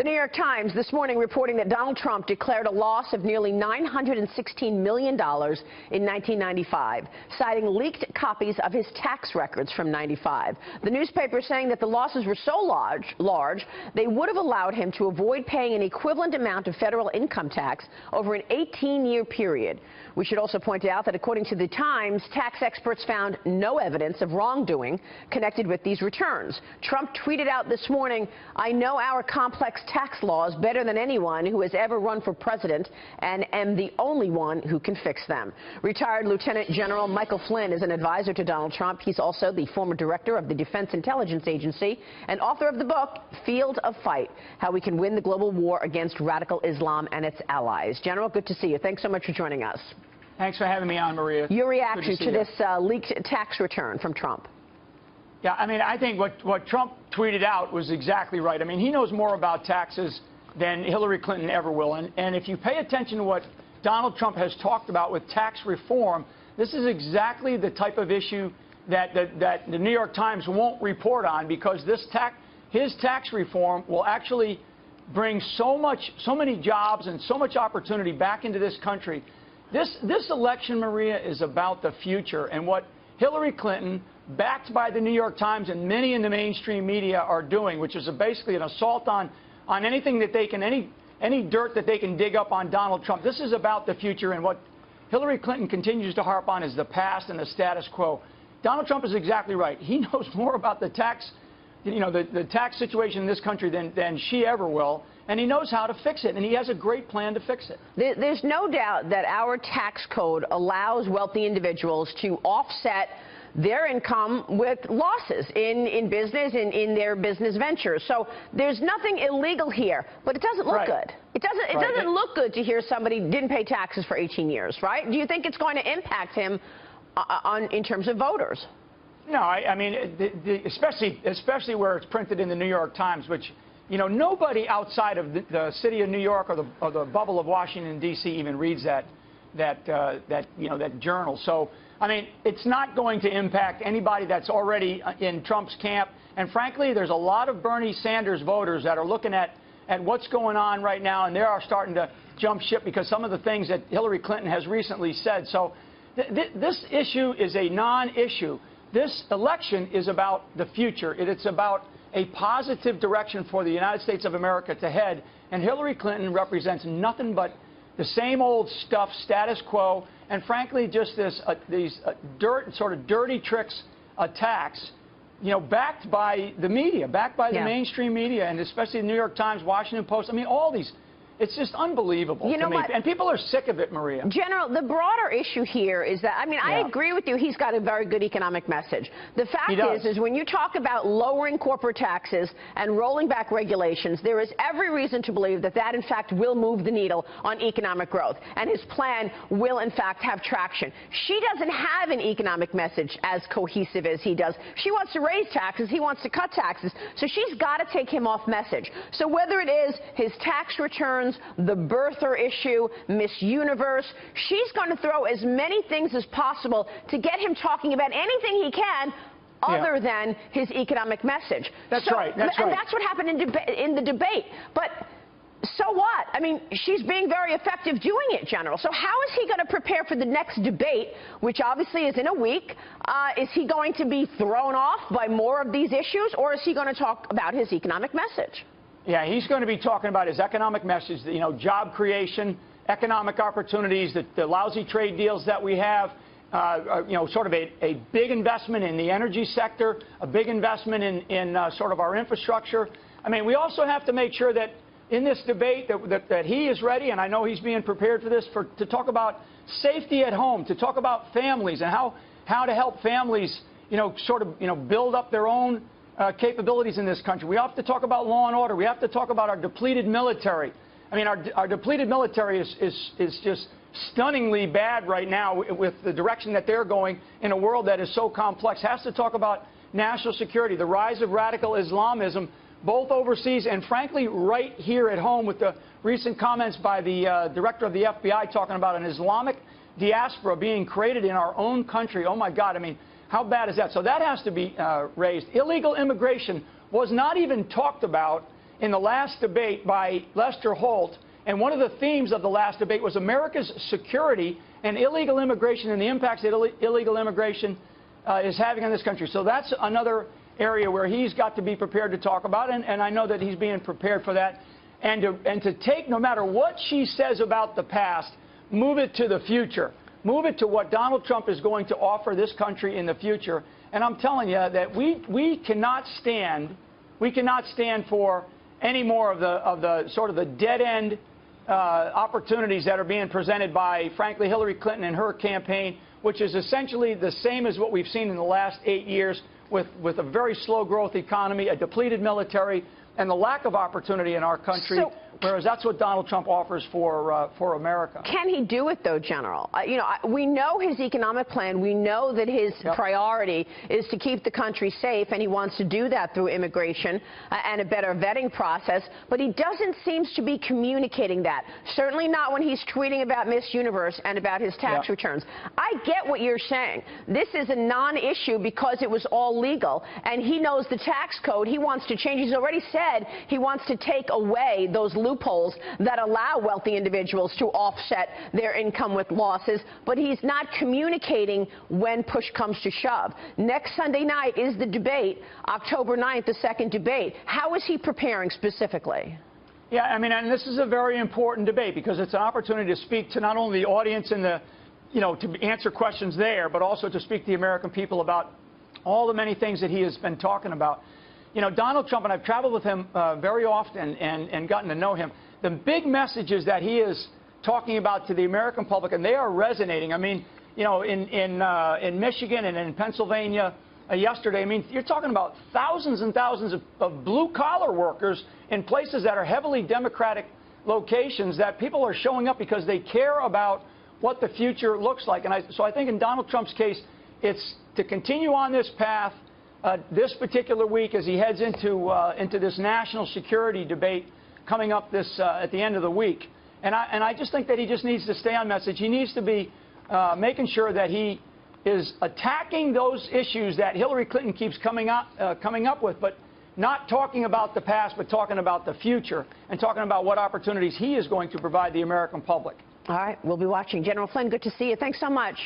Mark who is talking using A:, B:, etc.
A: The New York Times this morning reporting that Donald Trump declared a loss of nearly $916 million in 1995, citing leaked copies of his tax records from '95. The newspaper saying that the losses were so large, they would have allowed him to avoid paying an equivalent amount of federal income tax over an 18-year period. We should also point out that according to the Times, tax experts found no evidence of wrongdoing connected with these returns. Trump tweeted out this morning, "I know our complex tax laws better than anyone who has ever run for president and am the only one who can fix them." Retired Lieutenant General Michael Flynn is an advisor to Donald Trump. He's also the former director of the Defense Intelligence Agency and author of the book, Field of Fight, How We Can Win the Global War Against Radical Islam and Its Allies. General, good to see you. Thanks so much for joining us.
B: Thanks for having me on, Maria.
A: Your reaction to this leaked tax return from Trump?
B: Yeah, I mean, I think what Trump tweeted out was exactly right. I mean, he knows more about taxes than Hillary Clinton ever will. And if you pay attention to what Donald Trump has talked about with tax reform, this is exactly the type of issue that the New York Times won't report on, because his tax reform will actually bring so many jobs and so much opportunity back into this country. This election, Maria, is about the future, and what Hillary Clinton, backed by the New York Times and many in the mainstream media, are doing, which is basically an assault on anything that they can, any dirt that they can dig up on Donald Trump. This is about the future, and what Hillary Clinton continues to harp on is the past and the status quo. Donald Trump is exactly right. He knows more about the tax, the tax situation in this country than she ever will. And he knows how to fix it, and he has a great plan to fix it.
A: There's no doubt that our tax code allows wealthy individuals to offset their income with losses in business, in their business ventures. So there's nothing illegal here, but it doesn't look good. It doesn't look good to hear somebody didn't pay taxes for 18 years, right? Do you think it's going to impact him in terms of voters?
B: No, I mean, especially where it's printed in the New York Times, which, nobody outside of the city of New York or the bubble of Washington, D.C. even reads that journal. So, I mean, it's not going to impact anybody that's already in Trump's camp. And frankly, there's a lot of Bernie Sanders voters that are looking at what's going on right now, and they are starting to jump ship because some of the things that Hillary Clinton has recently said. So this issue is a non-issue. This election is about the future. It's about a positive direction for the United States of America to head, and Hillary Clinton represents nothing but the same old stuff, status quo, and frankly, just these dirty tricks attacks, backed by the media, backed by the mainstream media, and especially the New York Times, Washington Post. I mean, all these. It's just unbelievable to me. And people are sick of it, Maria.
A: General, the broader issue here is that, I mean, I agree with you. He's got a very good economic message. The fact is when you talk about lowering corporate taxes and rolling back regulations, there is every reason to believe that in fact, will move the needle on economic growth. And his plan will, in fact, have traction. She doesn't have an economic message as cohesive as he does. She wants to raise taxes. He wants to cut taxes. So she's got to take him off message. So whether it is his tax returns, the birther issue, Miss Universe, she's going to throw as many things as possible to get him talking about anything he can other than his economic message.
B: That's right. That's right.
A: And that's what happened in the debate. But so what? I mean, she's being very effective doing it, General. So how is he going to prepare for the next debate, which obviously is in a week? Is he going to be thrown off by more of these issues, or is he going to talk about his economic message?
B: Yeah, he's going to be talking about his economic message, job creation, economic opportunities, the lousy trade deals that we have, sort of a big investment in the energy sector, a big investment in sort of our infrastructure. I mean, we also have to make sure that in this debate that he is ready, and I know he's being prepared for this, to talk about safety at home, to talk about families and how to help families, build up their own capabilities in this country. We have to talk about law and order. We have to talk about our depleted military. I mean, our depleted military is just stunningly bad right now with the direction that they're going in a world that is so complex. Has to talk about national security, the rise of radical Islamism, both overseas and, frankly, right here at home, with the recent comments by the director of the FBI talking about an Islamic diaspora being created in our own country. Oh, my God. I mean, how bad is that? So that has to be raised. Illegal immigration was not even talked about in the last debate by Lester Holt, and one of the themes of the last debate was America's security and illegal immigration and the impacts that illegal immigration is having on this country. So that's another area where he's got to be prepared to talk about, and I know that he's being prepared for that. And to take, no matter what she says about the past, move it to the future. Move it to what Donald Trump is going to offer this country in the future. And I'm telling you that we cannot stand for any more of the sort of the dead-end opportunities that are being presented by, frankly, Hillary Clinton and her campaign, which is essentially the same as what we've seen in the last 8 years with a very slow growth economy, a depleted military, and the lack of opportunity in our country, whereas that's what Donald Trump offers for America.
A: Can he do it, though, General? We know his economic plan. We know that his priority is to keep the country safe, and he wants to do that through immigration and a better vetting process, but he doesn't seem to be communicating that, certainly not when he's tweeting about Miss Universe and about his tax returns. I get what you're saying. This is a non-issue because it was all legal, and he knows the tax code. He wants to change. He's already said he wants to take away those loopholes that allow wealthy individuals to offset their income with losses, but he's not communicating when push comes to shove. Next Sunday night is the debate, October 9th, the second debate. How is he preparing specifically?
B: Yeah, I mean, and this is a very important debate because it's an opportunity to speak to not only the audience and to answer questions there, but also to speak to the American people about all the many things that he has been talking about. You know, Donald Trump, and I've traveled with him very often and gotten to know him, the big messages that he is talking about to the American public, and they are resonating. I mean, you know, in Michigan and in Pennsylvania yesterday, I mean, you're talking about thousands and thousands of blue-collar workers in places that are heavily Democratic locations that people are showing up because they care about what the future looks like. And so I think in Donald Trump's case, it's to continue on this path this particular week as he heads into this national security debate coming up at the end of the week. And I just think that he just needs to stay on message. He needs to be making sure that he is attacking those issues that Hillary Clinton keeps coming up with, but not talking about the past, but talking about the future and talking about what opportunities he is going to provide the American public.
A: All right, we'll be watching. General Flynn, good to see you. Thanks so much.